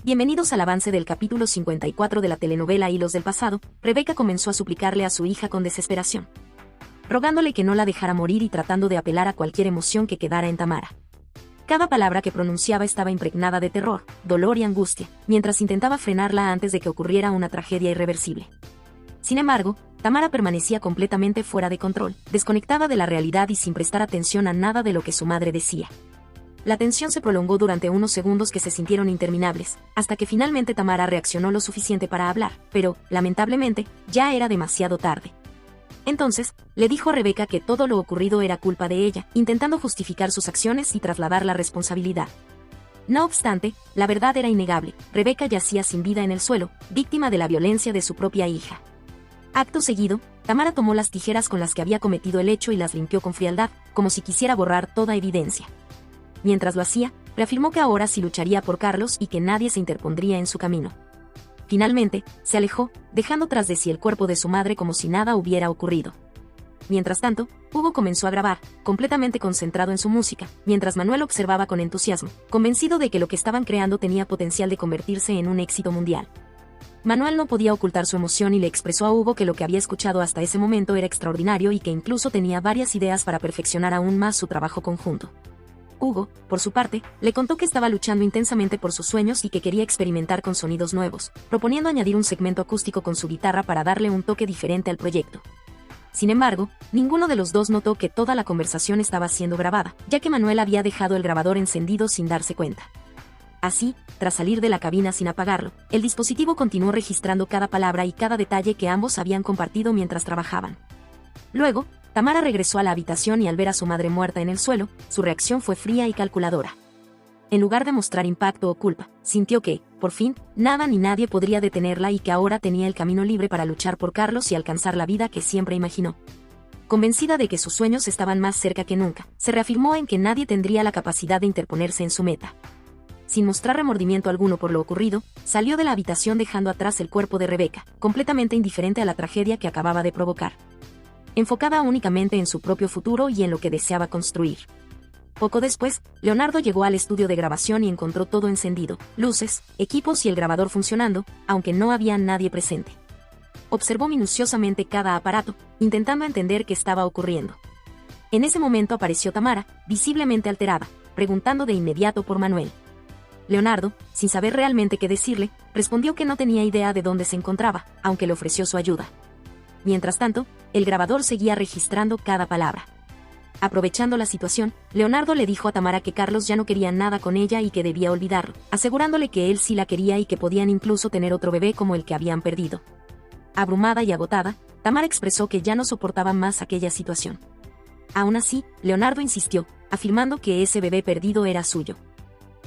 Bienvenidos al avance del capítulo 54 de la telenovela Hilos del pasado. Rebeca comenzó a suplicarle a su hija con desesperación, rogándole que no la dejara morir y tratando de apelar a cualquier emoción que quedara en Tamara. Cada palabra que pronunciaba estaba impregnada de terror, dolor y angustia, mientras intentaba frenarla antes de que ocurriera una tragedia irreversible. Sin embargo, Tamara permanecía completamente fuera de control, desconectada de la realidad y sin prestar atención a nada de lo que su madre decía. La tensión se prolongó durante unos segundos que se sintieron interminables, hasta que finalmente Tamara reaccionó lo suficiente para hablar, pero, lamentablemente, ya era demasiado tarde. Entonces, le dijo a Rebeca que todo lo ocurrido era culpa de ella, intentando justificar sus acciones y trasladar la responsabilidad. No obstante, la verdad era innegable: Rebeca yacía sin vida en el suelo, víctima de la violencia de su propia hija. Acto seguido, Tamara tomó las tijeras con las que había cometido el hecho y las limpió con frialdad, como si quisiera borrar toda evidencia. Mientras lo hacía, reafirmó que ahora sí lucharía por Carlos y que nadie se interpondría en su camino. Finalmente, se alejó, dejando tras de sí el cuerpo de su madre como si nada hubiera ocurrido. Mientras tanto, Hugo comenzó a grabar, completamente concentrado en su música, mientras Manuel observaba con entusiasmo, convencido de que lo que estaban creando tenía potencial de convertirse en un éxito mundial. Manuel no podía ocultar su emoción y le expresó a Hugo que lo que había escuchado hasta ese momento era extraordinario y que incluso tenía varias ideas para perfeccionar aún más su trabajo conjunto. Hugo, por su parte, le contó que estaba luchando intensamente por sus sueños y que quería experimentar con sonidos nuevos, proponiendo añadir un segmento acústico con su guitarra para darle un toque diferente al proyecto. Sin embargo, ninguno de los dos notó que toda la conversación estaba siendo grabada, ya que Manuel había dejado el grabador encendido sin darse cuenta. Así, tras salir de la cabina sin apagarlo, el dispositivo continuó registrando cada palabra y cada detalle que ambos habían compartido mientras trabajaban. Luego, Tamara regresó a la habitación y al ver a su madre muerta en el suelo, su reacción fue fría y calculadora. En lugar de mostrar impacto o culpa, sintió que, por fin, nada ni nadie podría detenerla y que ahora tenía el camino libre para luchar por Carlos y alcanzar la vida que siempre imaginó. Convencida de que sus sueños estaban más cerca que nunca, se reafirmó en que nadie tendría la capacidad de interponerse en su meta. Sin mostrar remordimiento alguno por lo ocurrido, salió de la habitación dejando atrás el cuerpo de Rebeca, completamente indiferente a la tragedia que acababa de provocar. Enfocada únicamente en su propio futuro y en lo que deseaba construir. Poco después, Leonardo llegó al estudio de grabación y encontró todo encendido, luces, equipos y el grabador funcionando, aunque no había nadie presente. Observó minuciosamente cada aparato, intentando entender qué estaba ocurriendo. En ese momento apareció Tamara, visiblemente alterada, preguntando de inmediato por Manuel. Leonardo, sin saber realmente qué decirle, respondió que no tenía idea de dónde se encontraba, aunque le ofreció su ayuda. Mientras tanto, el grabador seguía registrando cada palabra. Aprovechando la situación, Leonardo le dijo a Tamara que Carlos ya no quería nada con ella y que debía olvidarlo, asegurándole que él sí la quería y que podían incluso tener otro bebé como el que habían perdido. Abrumada y agotada, Tamara expresó que ya no soportaba más aquella situación. Aún así, Leonardo insistió, afirmando que ese bebé perdido era suyo.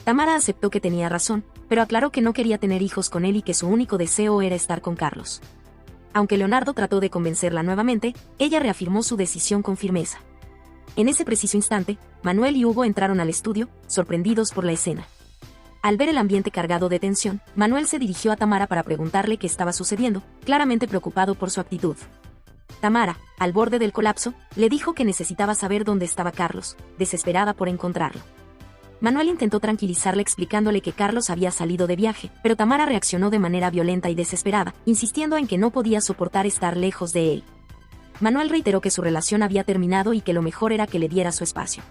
Tamara aceptó que tenía razón, pero aclaró que no quería tener hijos con él y que su único deseo era estar con Carlos. Aunque Leonardo trató de convencerla nuevamente, ella reafirmó su decisión con firmeza. En ese preciso instante, Manuel y Hugo entraron al estudio, sorprendidos por la escena. Al ver el ambiente cargado de tensión, Manuel se dirigió a Tamara para preguntarle qué estaba sucediendo, claramente preocupado por su actitud. Tamara, al borde del colapso, le dijo que necesitaba saber dónde estaba Carlos, desesperada por encontrarlo. Manuel intentó tranquilizarle explicándole que Carlos había salido de viaje, pero Tamara reaccionó de manera violenta y desesperada, insistiendo en que no podía soportar estar lejos de él. Manuel reiteró que su relación había terminado y que lo mejor era que le diera su espacio.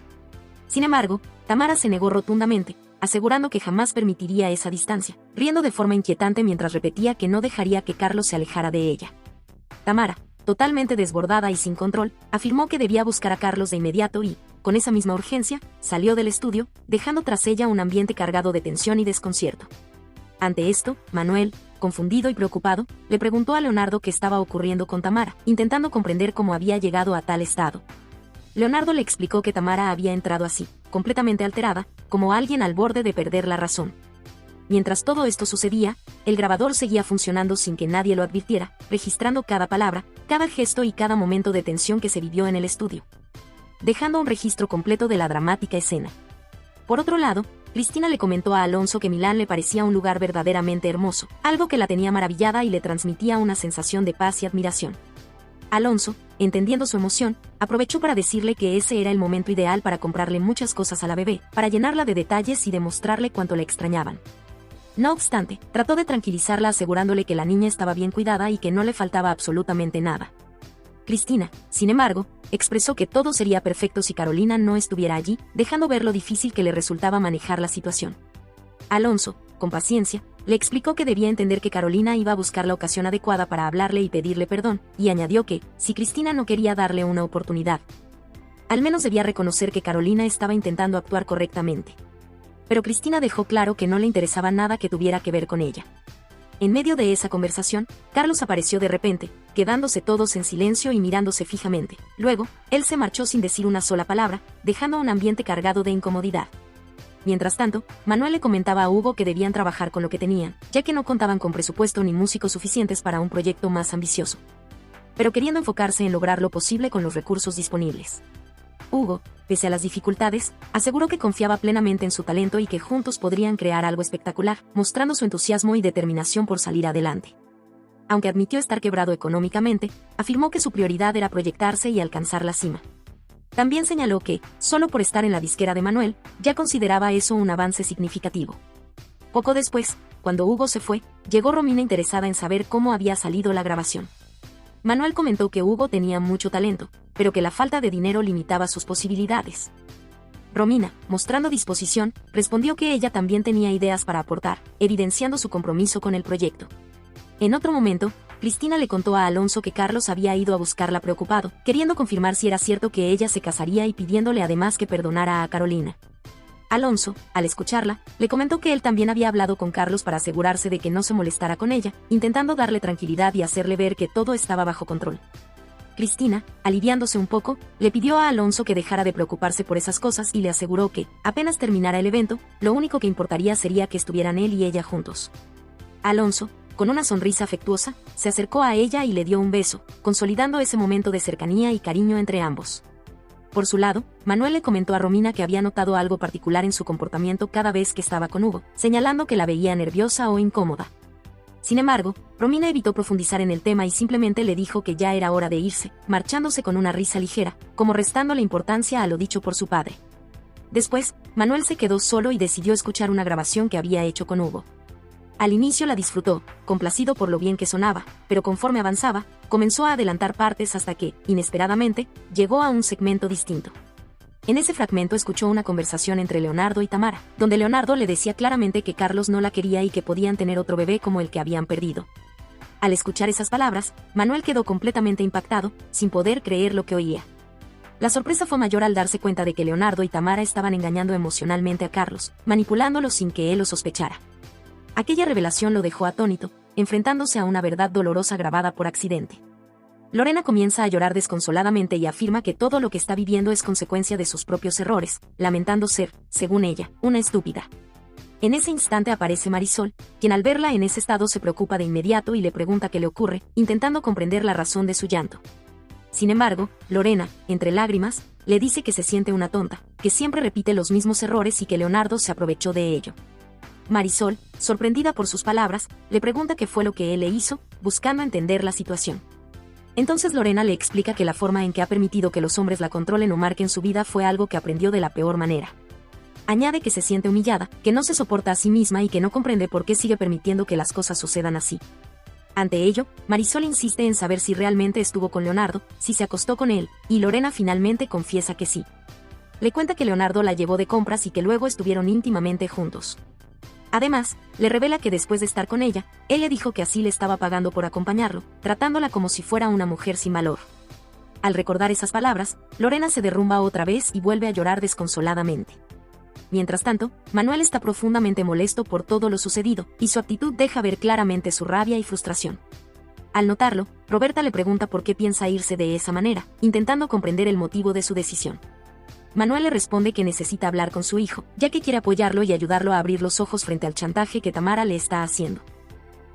Sin embargo, Tamara se negó rotundamente, asegurando que jamás permitiría esa distancia, riendo de forma inquietante mientras repetía que no dejaría que Carlos se alejara de ella. Tamara, totalmente desbordada y sin control, afirmó que debía buscar a Carlos de inmediato y, con esa misma urgencia, salió del estudio, dejando tras ella un ambiente cargado de tensión y desconcierto. Ante esto, Manuel, confundido y preocupado, le preguntó a Leonardo qué estaba ocurriendo con Tamara, intentando comprender cómo había llegado a tal estado. Leonardo le explicó que Tamara había entrado así, completamente alterada, como alguien al borde de perder la razón. Mientras todo esto sucedía, el grabador seguía funcionando sin que nadie lo advirtiera, registrando cada palabra, cada gesto y cada momento de tensión que se vivió en el estudio, dejando un registro completo de la dramática escena. Por otro lado, Cristina le comentó a Alonso que Milán le parecía un lugar verdaderamente hermoso, algo que la tenía maravillada y le transmitía una sensación de paz y admiración. Alonso, entendiendo su emoción, aprovechó para decirle que ese era el momento ideal para comprarle muchas cosas a la bebé, para llenarla de detalles y demostrarle cuánto la extrañaban. No obstante, trató de tranquilizarla asegurándole que la niña estaba bien cuidada y que no le faltaba absolutamente nada. Cristina, sin embargo, expresó que todo sería perfecto si Carolina no estuviera allí, dejando ver lo difícil que le resultaba manejar la situación. Alonso, con paciencia, le explicó que debía entender que Carolina iba a buscar la ocasión adecuada para hablarle y pedirle perdón, y añadió que, si Cristina no quería darle una oportunidad, al menos debía reconocer que Carolina estaba intentando actuar correctamente. Pero Cristina dejó claro que no le interesaba nada que tuviera que ver con ella. En medio de esa conversación, Carlos apareció de repente, quedándose todos en silencio y mirándose fijamente. Luego, él se marchó sin decir una sola palabra, dejando un ambiente cargado de incomodidad. Mientras tanto, Manuel le comentaba a Hugo que debían trabajar con lo que tenían, ya que no contaban con presupuesto ni músicos suficientes para un proyecto más ambicioso, pero queriendo enfocarse en lograr lo posible con los recursos disponibles. Hugo, pese a las dificultades, aseguró que confiaba plenamente en su talento y que juntos podrían crear algo espectacular, mostrando su entusiasmo y determinación por salir adelante. Aunque admitió estar quebrado económicamente, afirmó que su prioridad era proyectarse y alcanzar la cima. También señaló que, solo por estar en la disquera de Manuel, ya consideraba eso un avance significativo. Poco después, cuando Hugo se fue, llegó Romina interesada en saber cómo había salido la grabación. Manuel comentó que Hugo tenía mucho talento, pero que la falta de dinero limitaba sus posibilidades. Romina, mostrando disposición, respondió que ella también tenía ideas para aportar, evidenciando su compromiso con el proyecto. En otro momento, Cristina le contó a Alonso que Carlos había ido a buscarla preocupado, queriendo confirmar si era cierto que ella se casaría y pidiéndole además que perdonara a Carolina. Alonso, al escucharla, le comentó que él también había hablado con Carlos para asegurarse de que no se molestara con ella, intentando darle tranquilidad y hacerle ver que todo estaba bajo control. Cristina, aliviándose un poco, le pidió a Alonso que dejara de preocuparse por esas cosas y le aseguró que, apenas terminara el evento, lo único que importaría sería que estuvieran él y ella juntos. Alonso, con una sonrisa afectuosa, se acercó a ella y le dio un beso, consolidando ese momento de cercanía y cariño entre ambos. Por su lado, Manuel le comentó a Romina que había notado algo particular en su comportamiento cada vez que estaba con Hugo, señalando que la veía nerviosa o incómoda. Sin embargo, Romina evitó profundizar en el tema y simplemente le dijo que ya era hora de irse, marchándose con una risa ligera, como restando la importancia a lo dicho por su padre. Después, Manuel se quedó solo y decidió escuchar una grabación que había hecho con Hugo. Al inicio la disfrutó, complacido por lo bien que sonaba, pero conforme avanzaba, comenzó a adelantar partes hasta que, inesperadamente, llegó a un segmento distinto. En ese fragmento escuchó una conversación entre Leonardo y Tamara, donde Leonardo le decía claramente que Carlos no la quería y que podían tener otro bebé como el que habían perdido. Al escuchar esas palabras, Manuel quedó completamente impactado, sin poder creer lo que oía. La sorpresa fue mayor al darse cuenta de que Leonardo y Tamara estaban engañando emocionalmente a Carlos, manipulándolo sin que él lo sospechara. Aquella revelación lo dejó atónito, enfrentándose a una verdad dolorosa grabada por accidente. Lorena comienza a llorar desconsoladamente y afirma que todo lo que está viviendo es consecuencia de sus propios errores, lamentando ser, según ella, una estúpida. En ese instante aparece Marisol, quien al verla en ese estado se preocupa de inmediato y le pregunta qué le ocurre, intentando comprender la razón de su llanto. Sin embargo, Lorena, entre lágrimas, le dice que se siente una tonta, que siempre repite los mismos errores y que Leonardo se aprovechó de ello. Marisol, sorprendida por sus palabras, le pregunta qué fue lo que él le hizo, buscando entender la situación. Entonces Lorena le explica que la forma en que ha permitido que los hombres la controlen o marquen su vida fue algo que aprendió de la peor manera. Añade que se siente humillada, que no se soporta a sí misma y que no comprende por qué sigue permitiendo que las cosas sucedan así. Ante ello, Marisol insiste en saber si realmente estuvo con Leonardo, si se acostó con él, y Lorena finalmente confiesa que sí. Le cuenta que Leonardo la llevó de compras y que luego estuvieron íntimamente juntos. Además, le revela que después de estar con ella, él le dijo que así le estaba pagando por acompañarlo, tratándola como si fuera una mujer sin valor. Al recordar esas palabras, Lorena se derrumba otra vez y vuelve a llorar desconsoladamente. Mientras tanto, Manuel está profundamente molesto por todo lo sucedido, y su actitud deja ver claramente su rabia y frustración. Al notarlo, Roberta le pregunta por qué piensa irse de esa manera, intentando comprender el motivo de su decisión. Manuel le responde que necesita hablar con su hijo, ya que quiere apoyarlo y ayudarlo a abrir los ojos frente al chantaje que Tamara le está haciendo.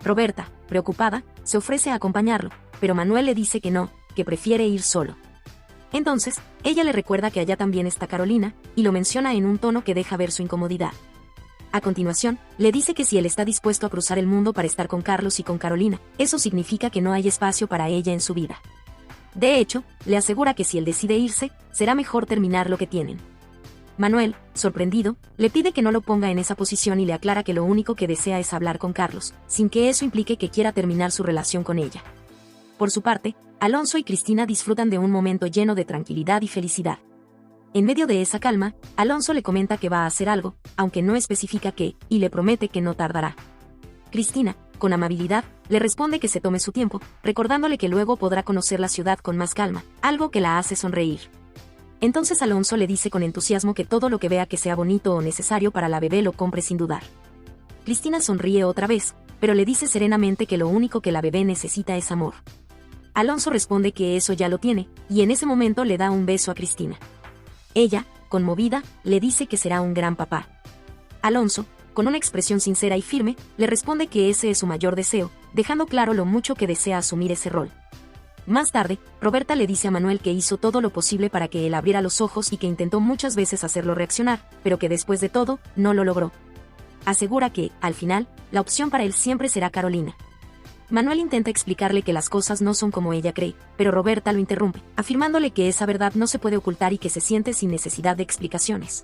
Roberta, preocupada, se ofrece a acompañarlo, pero Manuel le dice que no, que prefiere ir solo. Entonces, ella le recuerda que allá también está Carolina, y lo menciona en un tono que deja ver su incomodidad. A continuación, le dice que si él está dispuesto a cruzar el mundo para estar con Carlos y con Carolina, eso significa que no hay espacio para ella en su vida. De hecho, le asegura que si él decide irse, será mejor terminar lo que tienen. Manuel, sorprendido, le pide que no lo ponga en esa posición y le aclara que lo único que desea es hablar con Carlos, sin que eso implique que quiera terminar su relación con ella. Por su parte, Alonso y Cristina disfrutan de un momento lleno de tranquilidad y felicidad. En medio de esa calma, Alonso le comenta que va a hacer algo, aunque no especifica qué, y le promete que no tardará. Cristina, con amabilidad, le responde que se tome su tiempo, recordándole que luego podrá conocer la ciudad con más calma, algo que la hace sonreír. Entonces Alonso le dice con entusiasmo que todo lo que vea que sea bonito o necesario para la bebé lo compre sin dudar. Cristina sonríe otra vez, pero le dice serenamente que lo único que la bebé necesita es amor. Alonso responde que eso ya lo tiene, y en ese momento le da un beso a Cristina. Ella, conmovida, le dice que será un gran papá. Alonso, con una expresión sincera y firme, le responde que ese es su mayor deseo, dejando claro lo mucho que desea asumir ese rol. Más tarde, Roberta le dice a Manuel que hizo todo lo posible para que él abriera los ojos y que intentó muchas veces hacerlo reaccionar, pero que después de todo, no lo logró. Asegura que, al final, la opción para él siempre será Carolina. Manuel intenta explicarle que las cosas no son como ella cree, pero Roberta lo interrumpe, afirmándole que esa verdad no se puede ocultar y que se siente sin necesidad de explicaciones.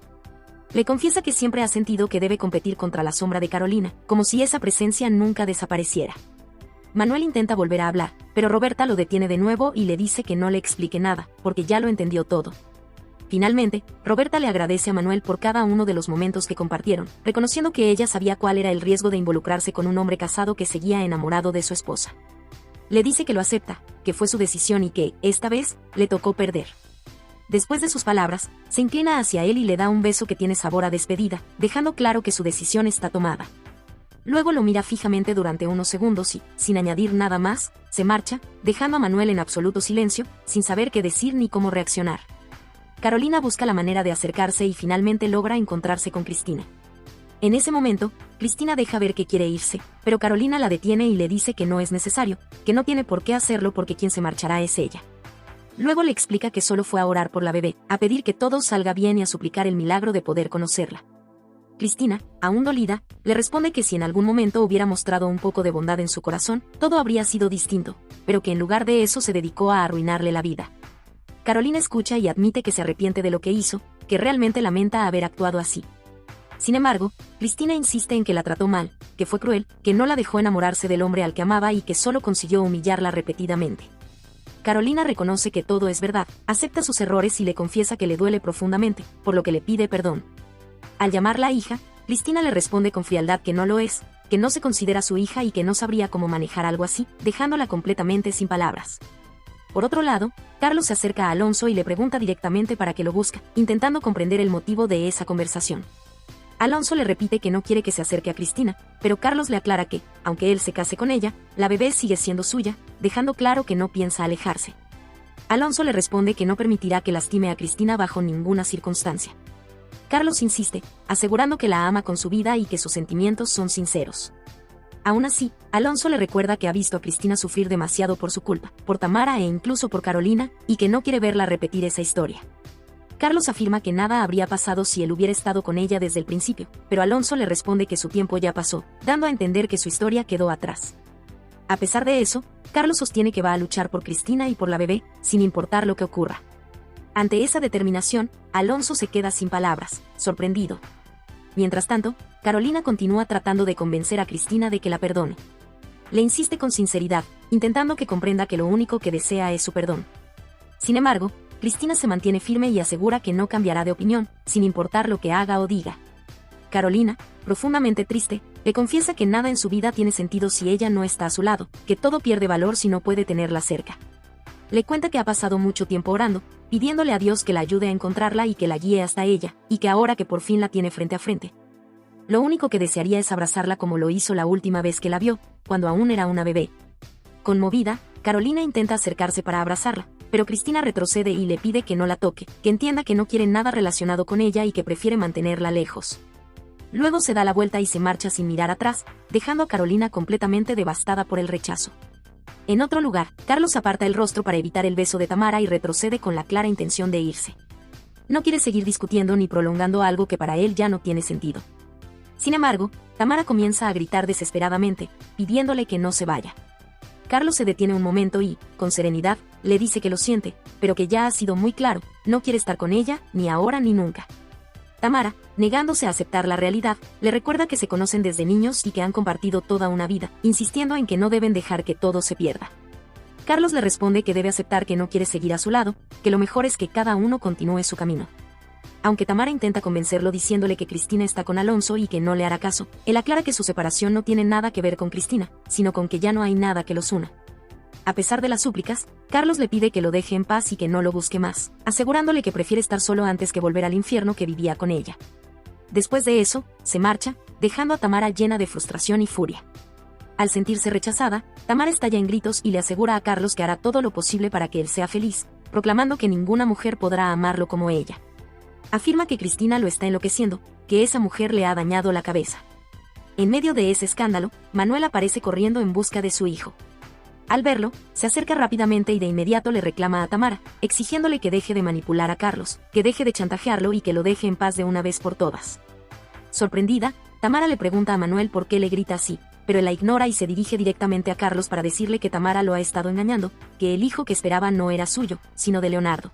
Le confiesa que siempre ha sentido que debe competir contra la sombra de Carolina, como si esa presencia nunca desapareciera. Manuel intenta volver a hablar, pero Roberta lo detiene de nuevo y le dice que no le explique nada, porque ya lo entendió todo. Finalmente, Roberta le agradece a Manuel por cada uno de los momentos que compartieron, reconociendo que ella sabía cuál era el riesgo de involucrarse con un hombre casado que seguía enamorado de su esposa. Le dice que lo acepta, que fue su decisión y que, esta vez, le tocó perder. Después de sus palabras, se inclina hacia él y le da un beso que tiene sabor a despedida, dejando claro que su decisión está tomada. Luego lo mira fijamente durante unos segundos y, sin añadir nada más, se marcha, dejando a Manuel en absoluto silencio, sin saber qué decir ni cómo reaccionar. Carolina busca la manera de acercarse y finalmente logra encontrarse con Cristina. En ese momento, Cristina deja ver que quiere irse, pero Carolina la detiene y le dice que no es necesario, que no tiene por qué hacerlo porque quien se marchará es ella. Luego le explica que solo fue a orar por la bebé, a pedir que todo salga bien y a suplicar el milagro de poder conocerla. Cristina, aún dolida, le responde que si en algún momento hubiera mostrado un poco de bondad en su corazón, todo habría sido distinto, pero que en lugar de eso se dedicó a arruinarle la vida. Carolina escucha y admite que se arrepiente de lo que hizo, que realmente lamenta haber actuado así. Sin embargo, Cristina insiste en que la trató mal, que fue cruel, que no la dejó enamorarse del hombre al que amaba y que solo consiguió humillarla repetidamente. Carolina reconoce que todo es verdad, acepta sus errores y le confiesa que le duele profundamente, por lo que le pide perdón. Al llamarla hija, Cristina le responde con frialdad que no lo es, que no se considera su hija y que no sabría cómo manejar algo así, dejándola completamente sin palabras. Por otro lado, Carlos se acerca a Alonso y le pregunta directamente para qué lo busca, intentando comprender el motivo de esa conversación. Alonso le repite que no quiere que se acerque a Cristina, pero Carlos le aclara que, aunque él se case con ella, la bebé sigue siendo suya, dejando claro que no piensa alejarse. Alonso le responde que no permitirá que lastime a Cristina bajo ninguna circunstancia. Carlos insiste, asegurando que la ama con su vida y que sus sentimientos son sinceros. Aún así, Alonso le recuerda que ha visto a Cristina sufrir demasiado por su culpa, por Tamara e incluso por Carolina, y que no quiere verla repetir esa historia. Carlos afirma que nada habría pasado si él hubiera estado con ella desde el principio, pero Alonso le responde que su tiempo ya pasó, dando a entender que su historia quedó atrás. A pesar de eso, Carlos sostiene que va a luchar por Cristina y por la bebé, sin importar lo que ocurra. Ante esa determinación, Alonso se queda sin palabras, sorprendido. Mientras tanto, Carolina continúa tratando de convencer a Cristina de que la perdone. Le insiste con sinceridad, intentando que comprenda que lo único que desea es su perdón. Sin embargo, Cristina se mantiene firme y asegura que no cambiará de opinión, sin importar lo que haga o diga. Carolina, profundamente triste, le confiesa que nada en su vida tiene sentido si ella no está a su lado, que todo pierde valor si no puede tenerla cerca. Le cuenta que ha pasado mucho tiempo orando, pidiéndole a Dios que la ayude a encontrarla y que la guíe hasta ella, y que ahora que por fin la tiene frente a frente, lo único que desearía es abrazarla como lo hizo la última vez que la vio, cuando aún era una bebé. Conmovida, Carolina intenta acercarse para abrazarla, pero Cristina retrocede y le pide que no la toque, que entienda que no quiere nada relacionado con ella y que prefiere mantenerla lejos. Luego se da la vuelta y se marcha sin mirar atrás, dejando a Carolina completamente devastada por el rechazo. En otro lugar, Carlos aparta el rostro para evitar el beso de Tamara y retrocede con la clara intención de irse. No quiere seguir discutiendo ni prolongando algo que para él ya no tiene sentido. Sin embargo, Tamara comienza a gritar desesperadamente, pidiéndole que no se vaya. Carlos se detiene un momento y, con serenidad, le dice que lo siente, pero que ya ha sido muy claro, no quiere estar con ella, ni ahora ni nunca. Tamara, negándose a aceptar la realidad, le recuerda que se conocen desde niños y que han compartido toda una vida, insistiendo en que no deben dejar que todo se pierda. Carlos le responde que debe aceptar que no quiere seguir a su lado, que lo mejor es que cada uno continúe su camino. Aunque Tamara intenta convencerlo diciéndole que Cristina está con Alonso y que no le hará caso, él aclara que su separación no tiene nada que ver con Cristina, sino con que ya no hay nada que los una. A pesar de las súplicas, Carlos le pide que lo deje en paz y que no lo busque más, asegurándole que prefiere estar solo antes que volver al infierno que vivía con ella. Después de eso, se marcha, dejando a Tamara llena de frustración y furia. Al sentirse rechazada, Tamara estalla en gritos y le asegura a Carlos que hará todo lo posible para que él sea feliz, proclamando que ninguna mujer podrá amarlo como ella. Afirma que Cristina lo está enloqueciendo, que esa mujer le ha dañado la cabeza. En medio de ese escándalo, Manuel aparece corriendo en busca de su hijo. Al verlo, se acerca rápidamente y de inmediato le reclama a Tamara, exigiéndole que deje de manipular a Carlos, que deje de chantajearlo y que lo deje en paz de una vez por todas. Sorprendida, Tamara le pregunta a Manuel por qué le grita así, pero él la ignora y se dirige directamente a Carlos para decirle que Tamara lo ha estado engañando, que el hijo que esperaba no era suyo, sino de Leonardo.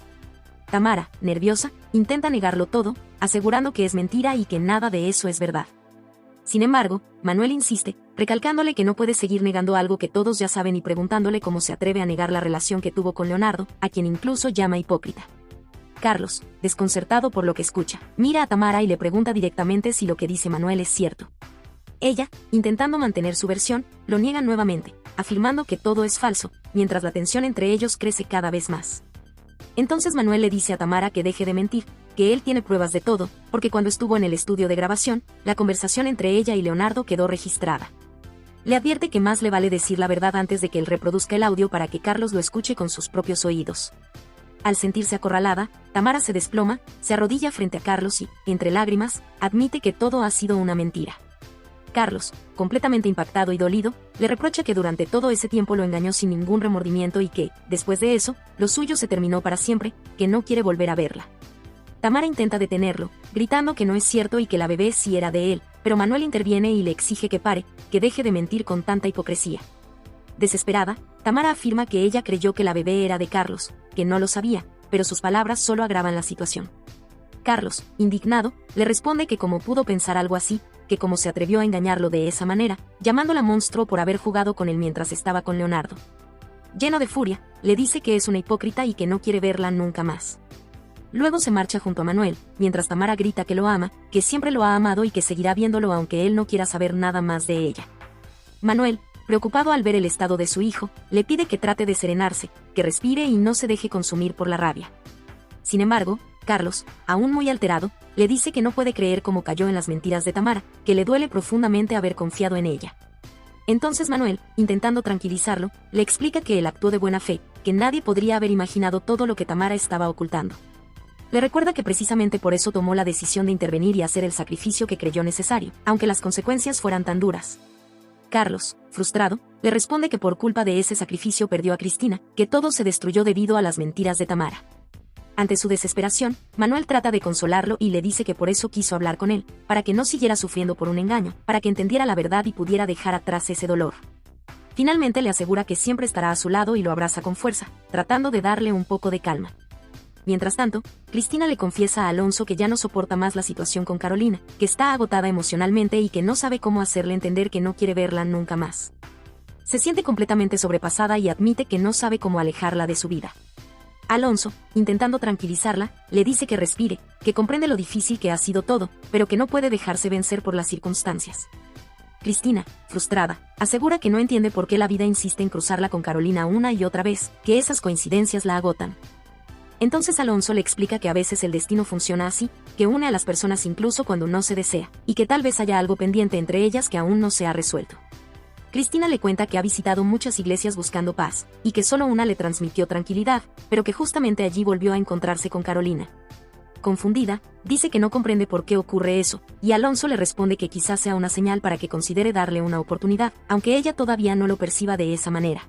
Tamara, nerviosa, intenta negarlo todo, asegurando que es mentira y que nada de eso es verdad. Sin embargo, Manuel insiste, recalcándole que no puede seguir negando algo que todos ya saben y preguntándole cómo se atreve a negar la relación que tuvo con Leonardo, a quien incluso llama hipócrita. Carlos, desconcertado por lo que escucha, mira a Tamara y le pregunta directamente si lo que dice Manuel es cierto. Ella, intentando mantener su versión, lo niega nuevamente, afirmando que todo es falso, mientras la tensión entre ellos crece cada vez más. Entonces Manuel le dice a Tamara que deje de mentir, que él tiene pruebas de todo, porque cuando estuvo en el estudio de grabación, la conversación entre ella y Leonardo quedó registrada. Le advierte que más le vale decir la verdad antes de que él reproduzca el audio para que Carlos lo escuche con sus propios oídos. Al sentirse acorralada, Tamara se desploma, se arrodilla frente a Carlos y, entre lágrimas, admite que todo ha sido una mentira. Carlos, completamente impactado y dolido, le reprocha que durante todo ese tiempo lo engañó sin ningún remordimiento y que, después de eso, lo suyo se terminó para siempre, que no quiere volver a verla. Tamara intenta detenerlo, gritando que no es cierto y que la bebé sí era de él, pero Manuel interviene y le exige que pare, que deje de mentir con tanta hipocresía. Desesperada, Tamara afirma que ella creyó que la bebé era de Carlos, que no lo sabía, pero sus palabras solo agravan la situación. Carlos, indignado, le responde que cómo pudo pensar algo así, que cómo se atrevió a engañarlo de esa manera, llamándola monstruo por haber jugado con él mientras estaba con Leonardo. Lleno de furia, le dice que es una hipócrita y que no quiere verla nunca más. Luego se marcha junto a Manuel, mientras Tamara grita que lo ama, que siempre lo ha amado y que seguirá viéndolo aunque él no quiera saber nada más de ella. Manuel, preocupado al ver el estado de su hijo, le pide que trate de serenarse, que respire y no se deje consumir por la rabia. Sin embargo, Carlos, aún muy alterado, le dice que no puede creer cómo cayó en las mentiras de Tamara, que le duele profundamente haber confiado en ella. Entonces Manuel, intentando tranquilizarlo, le explica que él actuó de buena fe, que nadie podría haber imaginado todo lo que Tamara estaba ocultando. Le recuerda que precisamente por eso tomó la decisión de intervenir y hacer el sacrificio que creyó necesario, aunque las consecuencias fueran tan duras. Carlos, frustrado, le responde que por culpa de ese sacrificio perdió a Cristina, que todo se destruyó debido a las mentiras de Tamara. Ante su desesperación, Manuel trata de consolarlo y le dice que por eso quiso hablar con él, para que no siguiera sufriendo por un engaño, para que entendiera la verdad y pudiera dejar atrás ese dolor. Finalmente le asegura que siempre estará a su lado y lo abraza con fuerza, tratando de darle un poco de calma. Mientras tanto, Cristina le confiesa a Alonso que ya no soporta más la situación con Carolina, que está agotada emocionalmente y que no sabe cómo hacerle entender que no quiere verla nunca más. Se siente completamente sobrepasada y admite que no sabe cómo alejarla de su vida. Alonso, intentando tranquilizarla, le dice que respire, que comprende lo difícil que ha sido todo, pero que no puede dejarse vencer por las circunstancias. Cristina, frustrada, asegura que no entiende por qué la vida insiste en cruzarla con Carolina una y otra vez, que esas coincidencias la agotan. Entonces Alonso le explica que a veces el destino funciona así, que une a las personas incluso cuando no se desea, y que tal vez haya algo pendiente entre ellas que aún no se ha resuelto. Cristina le cuenta que ha visitado muchas iglesias buscando paz, y que solo una le transmitió tranquilidad, pero que justamente allí volvió a encontrarse con Carolina. Confundida, dice que no comprende por qué ocurre eso, y Alonso le responde que quizás sea una señal para que considere darle una oportunidad, aunque ella todavía no lo perciba de esa manera.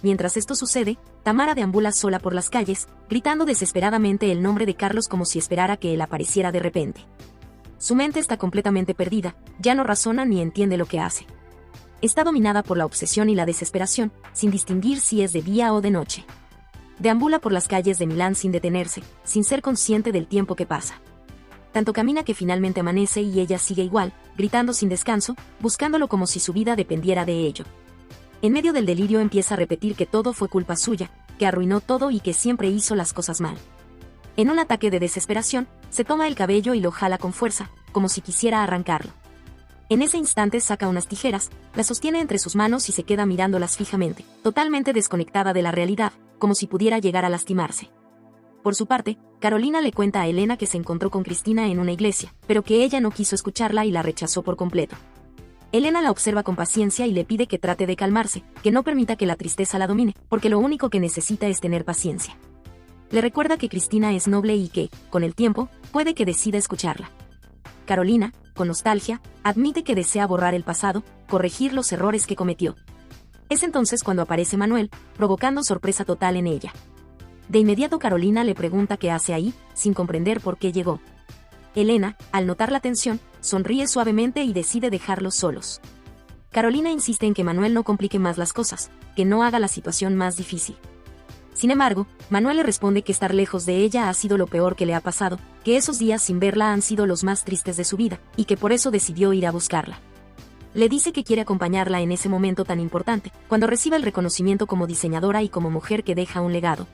Mientras esto sucede, Tamara deambula sola por las calles, gritando desesperadamente el nombre de Carlos como si esperara que él apareciera de repente. Su mente está completamente perdida, ya no razona ni entiende lo que hace. Está dominada por la obsesión y la desesperación, sin distinguir si es de día o de noche. Deambula por las calles de Milán sin detenerse, sin ser consciente del tiempo que pasa. Tanto camina que finalmente amanece y ella sigue igual, gritando sin descanso, buscándolo como si su vida dependiera de ello. En medio del delirio empieza a repetir que todo fue culpa suya, que arruinó todo y que siempre hizo las cosas mal. En un ataque de desesperación, se toma el cabello y lo jala con fuerza, como si quisiera arrancarlo. En ese instante saca unas tijeras, las sostiene entre sus manos y se queda mirándolas fijamente, totalmente desconectada de la realidad, como si pudiera llegar a lastimarse. Por su parte, Carolina le cuenta a Elena que se encontró con Cristina en una iglesia, pero que ella no quiso escucharla y la rechazó por completo. Elena la observa con paciencia y le pide que trate de calmarse, que no permita que la tristeza la domine, porque lo único que necesita es tener paciencia. Le recuerda que Cristina es noble y que, con el tiempo, puede que decida escucharla. Carolina, con nostalgia, admite que desea borrar el pasado, corregir los errores que cometió. Es entonces cuando aparece Manuel, provocando sorpresa total en ella. De inmediato Carolina le pregunta qué hace ahí, sin comprender por qué llegó. Elena, al notar la tensión, sonríe suavemente y decide dejarlos solos. Carolina insiste en que Manuel no complique más las cosas, que no haga la situación más difícil. Sin embargo, Manuel le responde que estar lejos de ella ha sido lo peor que le ha pasado, que esos días sin verla han sido los más tristes de su vida, y que por eso decidió ir a buscarla. Le dice que quiere acompañarla en ese momento tan importante, cuando reciba el reconocimiento como diseñadora y como mujer que deja un legado.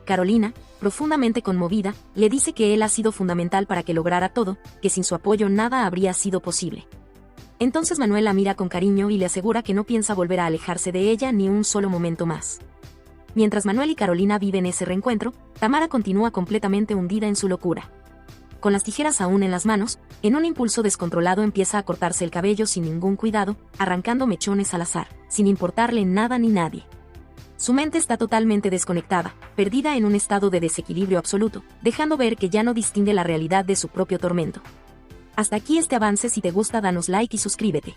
Carolina, profundamente conmovida, le dice que él ha sido fundamental para que lograra todo, que sin su apoyo nada habría sido posible. Entonces Manuel la mira con cariño y le asegura que no piensa volver a alejarse de ella ni un solo momento más. Mientras Manuel y Carolina viven ese reencuentro, Tamara continúa completamente hundida en su locura. Con las tijeras aún en las manos, en un impulso descontrolado empieza a cortarse el cabello sin ningún cuidado, arrancando mechones al azar, sin importarle nada ni nadie. Su mente está totalmente desconectada, perdida en un estado de desequilibrio absoluto, dejando ver que ya no distingue la realidad de su propio tormento. Hasta aquí este avance. Si te gusta, danos like y suscríbete.